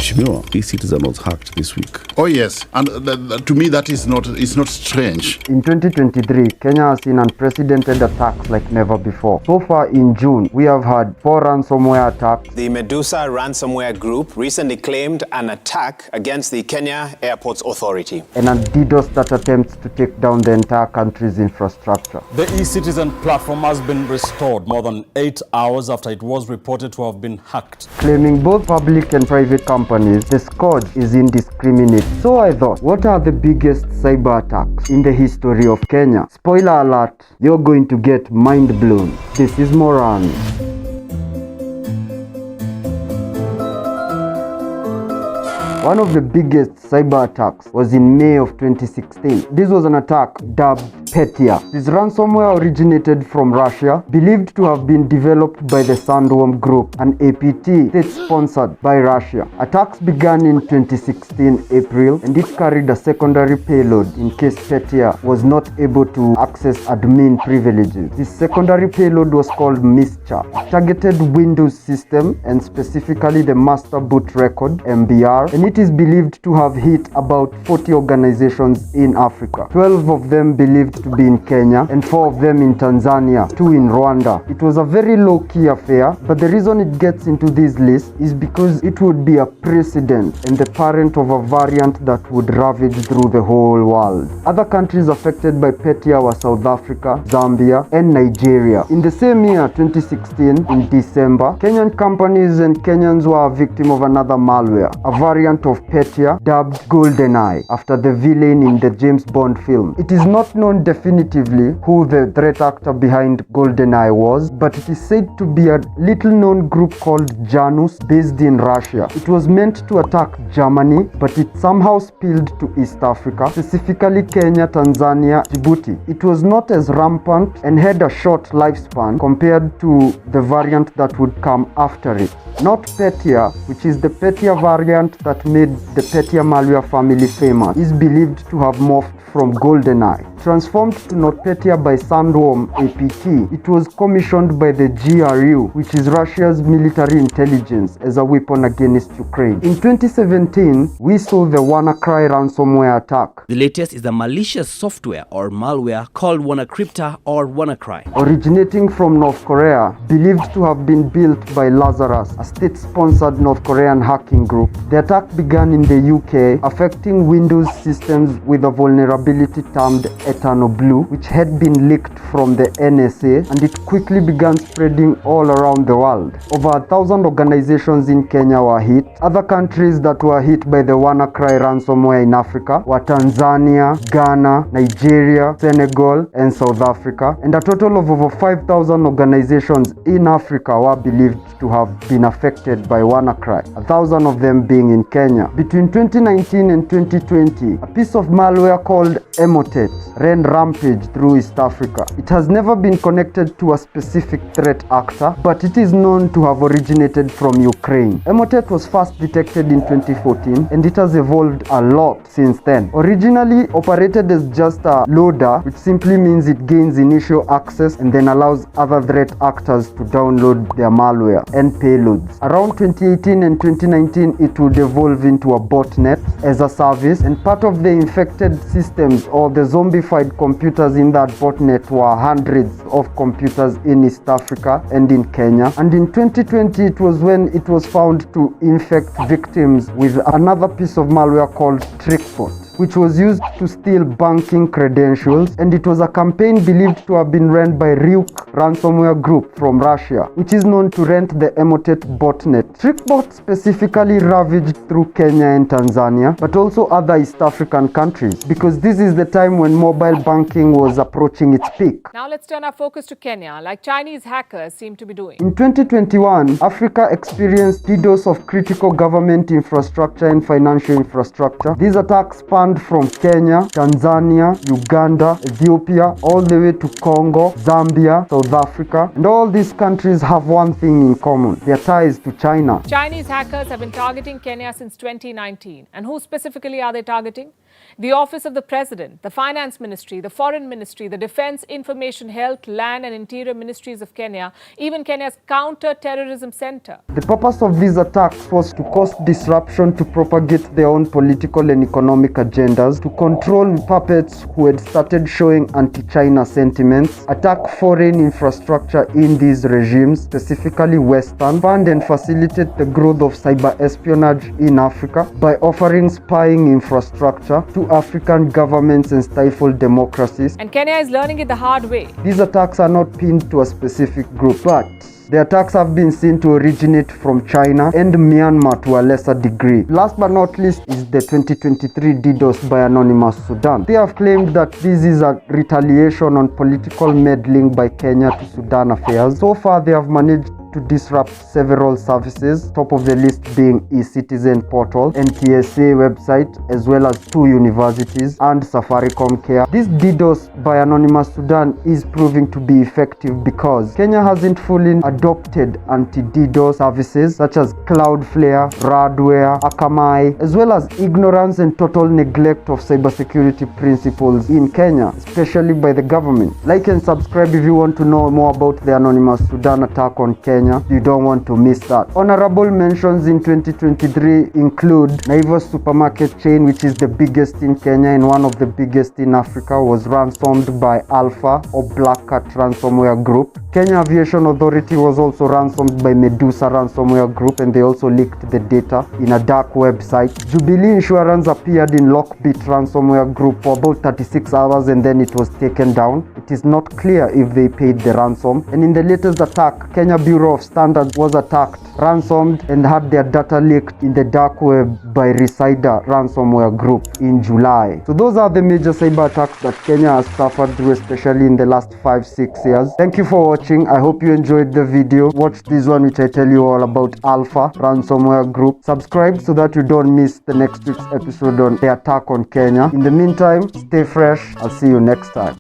Mheshimiwa, e-Citizen was hacked this week. Oh yes, and to me that is not strange. In 2023, Kenya has seen unprecedented attacks like never before. So far in June, we have had 4 ransomware attacks. The Medusa ransomware group recently claimed an attack against the Kenya Airports Authority. And a DDoS that attempts to take down the entire country's infrastructure. The e-Citizen platform has been restored more than 8 hours after it was reported to have been hacked. Claiming both public and private companies, the scourge is indiscriminate. So I thought, what are the biggest cyber attacks in the history of Kenya? Spoiler alert, you're going to get mind blown. This is Moran. One of the biggest cyber attacks was in May of 2016. This was an attack dubbed Petya. This ransomware originated from Russia, believed to have been developed by the Sandworm Group, an APT state-sponsored by Russia. Attacks began in 2016 April, and it carried a secondary payload in case Petya was not able to access admin privileges. This secondary payload was called Mischa. It targeted Windows system and specifically the master boot record (MBR), and it is believed to have hit about 40 organizations in Africa. 12 of them believed to be in Kenya and 4 of them in Tanzania, 2 in Rwanda. It was a very low-key affair, but the reason it gets into this list is because it would be a precedent and the parent of a variant that would ravage through the whole world. Other countries affected by Petya were South Africa, Zambia, and Nigeria. In the same year, 2016, in December, Kenyan companies and Kenyans were a victim of another malware, a variant of Petya dubbed GoldenEye, after the villain in the James Bond film. It is not known definitively who the threat actor behind GoldenEye was, but it is said to be a little-known group called Janus, based in Russia. It was meant to attack Germany, but it somehow spilled to East Africa, specifically Kenya, Tanzania, Djibouti. It was not as rampant and had a short lifespan compared to the variant that would come after it. Not Petya, which is the Petya variant that made the Petya malware family famous, is believed to have morphed from GoldenEye. Transformed to NotPetya by Sandworm APT, it was commissioned by the GRU, which is Russia's military intelligence, as a weapon against Ukraine. In 2017, we saw the WannaCry ransomware attack. The latest is a malicious software or malware called WannaCrypta or WannaCry. Originating from North Korea, believed to have been built by Lazarus, a state-sponsored North Korean hacking group. The attack began in the UK, affecting Windows systems with a vulnerability termed Eternal Blue, which had been leaked from the NSA, and it quickly began spreading all around the world. Over 1,000 organizations in Kenya were hit. Other countries that were hit by the WannaCry ransomware in Africa were Tanzania, Ghana, Nigeria, Senegal, and South Africa, and a total of over 5,000 organizations in Africa were believed to have been affected by WannaCry, 1,000 of them being in Kenya. Between 2019 and 2020, a piece of malware called Emotet ran rampage through East Africa. It has never been connected to a specific threat actor, but it is known to have originated from Ukraine. Emotet was first detected in 2014, and it has evolved a lot since then. Originally operated as just a loader, which simply means it gains initial access and then allows other threat actors to download their malware and payloads. Around 2018 and 2019, it would evolve into a botnet as a service, and part of the infected systems or the zombified computers in that botnet were hundreds of computers in East Africa and in Kenya. And in 2020, it was when it was found to infect victims with another piece of malware called TrickBot, which was used to steal banking credentials, and it was a campaign believed to have been run by Ryuk ransomware group from Russia, which is known to rent the Emotet botnet. TrickBot specifically ravaged through Kenya and Tanzania, but also other East African countries, because this is the time when mobile banking was approaching its peak. Now let's turn our focus to Kenya, like Chinese hackers seem to be doing. In 2021, Africa experienced DDoS of critical government infrastructure and financial infrastructure. These attacks spanned from Kenya, Tanzania, Uganda, Ethiopia, all the way to Congo, Zambia, South Africa. And all these countries have one thing in common: their ties to China. Chinese hackers have been targeting Kenya since 2019. And who specifically are they targeting? The Office of the President, the Finance Ministry, the Foreign Ministry, the Defense, Information, Health, Land and Interior Ministries of Kenya, even Kenya's Counter-Terrorism Center. The purpose of these attacks was to cause disruption, to propagate their own political and economic agendas, to control puppets who had started showing anti-China sentiments, attack foreign infrastructure in these regimes, specifically Western, fund and facilitate the growth of cyber espionage in Africa by offering spying infrastructure to African governments and stifle democracies. And Kenya is learning it the hard way. These attacks are not pinned to a specific group, but the attacks have been seen to originate from China and Myanmar to a lesser degree. Last but not least is the 2023 DDoS by Anonymous Sudan. They have claimed that this is a retaliation on political meddling by Kenya to Sudan affairs. So far, they have managed to disrupt several services, top of the list being e-Citizen portal, NTSA website, as well as 2 universities and Safaricom Care. This DDoS by Anonymous Sudan is proving to be effective because Kenya hasn't fully adopted anti-DDoS services such as Cloudflare, Radware, Akamai, as well as ignorance and total neglect of cybersecurity principles in Kenya, especially by the government. Like and subscribe if you want to know more about the Anonymous Sudan attack on Kenya. You don't want to miss that. Honorable mentions in 2023 include Naivas supermarket chain, which is the biggest in Kenya and one of the biggest in Africa, was ransomed by Alpha or Black Cat ransomware group. Kenya Aviation Authority was also ransomed by Medusa ransomware group, and they also leaked the data in a dark website. Jubilee Insurance appeared in Lockbit ransomware group for about 36 hours and then it was taken down. It is not clear if they paid the ransom. And in the latest attack, Kenya Bureau of Standards was attacked, ransomed, and had their data leaked in the dark web by Resider ransomware group in July. So those are the major cyber attacks that Kenya has suffered through, especially in the last 5-6 years. Thank you for watching. I hope you enjoyed the video. Watch this one which I tell you all about Alpha ransomware group. Subscribe so that you don't miss the next week's episode on the attack on Kenya. In the meantime, stay fresh. I'll see you next time.